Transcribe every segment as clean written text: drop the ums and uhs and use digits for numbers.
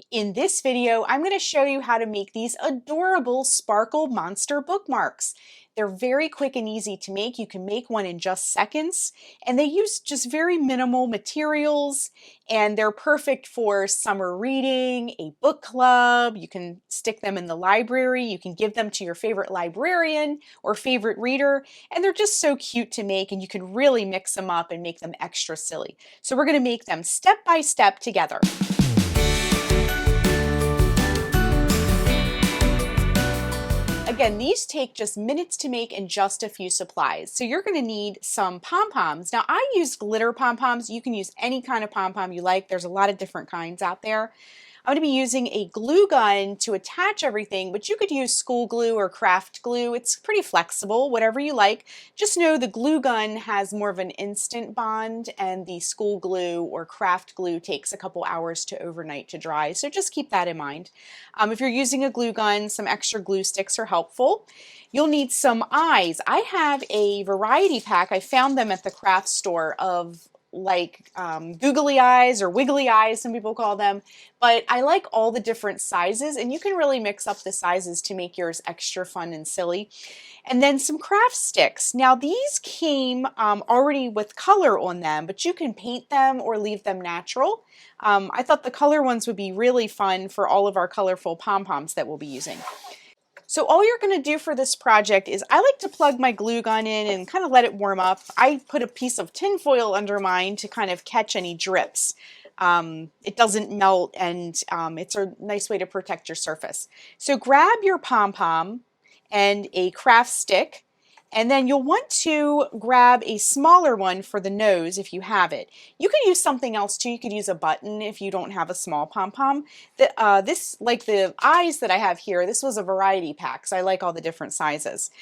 In this video, I'm going to show you how to make these adorable Sparkle Monster bookmarks. They're very quick and easy to make. You can make one in just seconds, and they use just very minimal materials, and they're perfect for summer reading, a book club. You can stick them in the library. You can give them to your favorite librarian or favorite reader, and they're just so cute to make, and you can really mix them up and make them extra silly. So we're going to make them step by step together. Again, these take just minutes to make and just a few supplies. So you're going to need some pom-poms. Now I use glitter pom-poms. You can use any kind of pom-pom you like. There's a lot of different kinds out there. I'm going to be using a glue gun to attach everything, but you could use school glue or craft glue. It's pretty flexible, whatever you like. Just know the glue gun has more of an instant bond, and the school glue or craft glue takes a couple hours to overnight to dry. So just keep that in mind. If you're using a glue gun, some extra glue sticks are helpful. You'll need some eyes. I have a variety pack. I found them at the craft store of like googly eyes or wiggly eyes, some people call them, but I like all the different sizes, and you can really mix up the sizes to make yours extra fun and silly. And then some craft sticks. Now these came already with color on them, but you can paint them or leave them natural. I thought the color ones would be really fun for all of our colorful pom-poms that we'll be using. So all you're going to do for this project is I like to plug my glue gun in and kind of let it warm up. I put a piece of tin foil under mine to kind of catch any drips. It doesn't melt, and it's a nice way to protect your surface. So grab your pom-pom and a craft stick, and then you'll want to grab a smaller one for the nose if you have it. You could use something else too. You could use a button if you don't have a small pom-pom. This, like the eyes that I have here, this was a variety pack, so I like all the different sizes.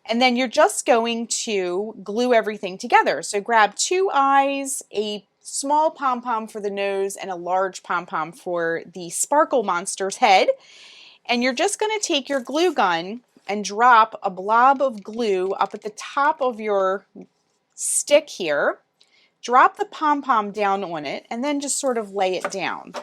And then you're just going to glue everything together. So grab 2 eyes, a small pom-pom for the nose, and a large pom-pom for the Sparkle Monster's head. And you're just going to take your glue gun and drop a blob of glue up at the top of your stick here. Drop the pom-pom down on it, and then just sort of lay it down.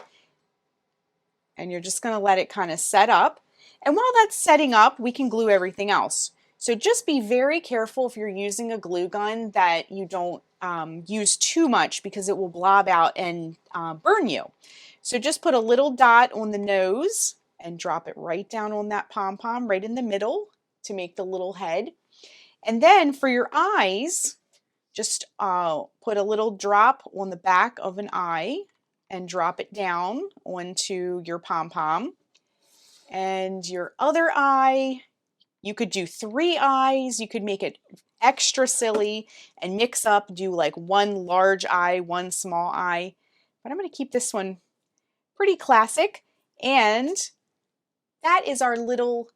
And you're just going to let it kind of set up. And while that's setting up, we can glue everything else. So just be very careful if you're using a glue gun that you don't use too much, because it will blob out and burn you. So just put a little dot on the nose and drop it right down on that pom-pom right in the middle to make the little head. And then for your eyes, just put a little drop on the back of an eye and drop it down onto your pom-pom. And your other eye, you could do 3 eyes. You could make it extra silly and mix up, do like 1 large eye, 1 small eye. But I'm going to keep this one pretty classic. And that is our little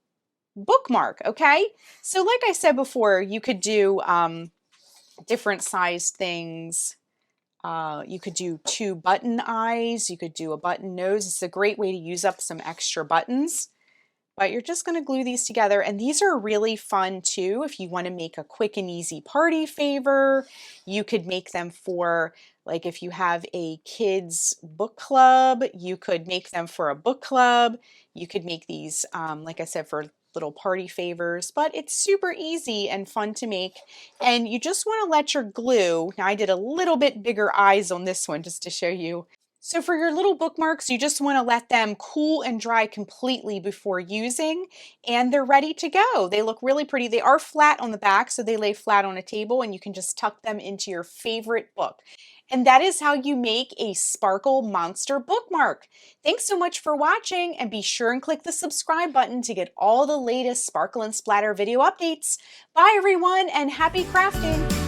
bookmark, okay? So like I said before, you could do different sized things. You could do 2 button eyes. You could do a button nose. It's a great way to use up some extra buttons. But you're just going to glue these together, and these are really fun too if you want to make a quick and easy party favor. You could make them for, like, if you have a kids book club, you could make them for a book club. You could make these, like I said, for little party favors, but it's super easy and fun to make. And you just want to let your glue, now I did a little bit bigger eyes on this one just to show you. So for your little bookmarks, you just want to let them cool and dry completely before using, and they're ready to go. They look really pretty. They are flat on the back, so they lay flat on a table, and you can just tuck them into your favorite book. And that is how you make a Sparkle Monster bookmark. Thanks so much for watching, and be sure and click the subscribe button to get all the latest Sparkle and Splatter video updates. Bye everyone, and happy crafting!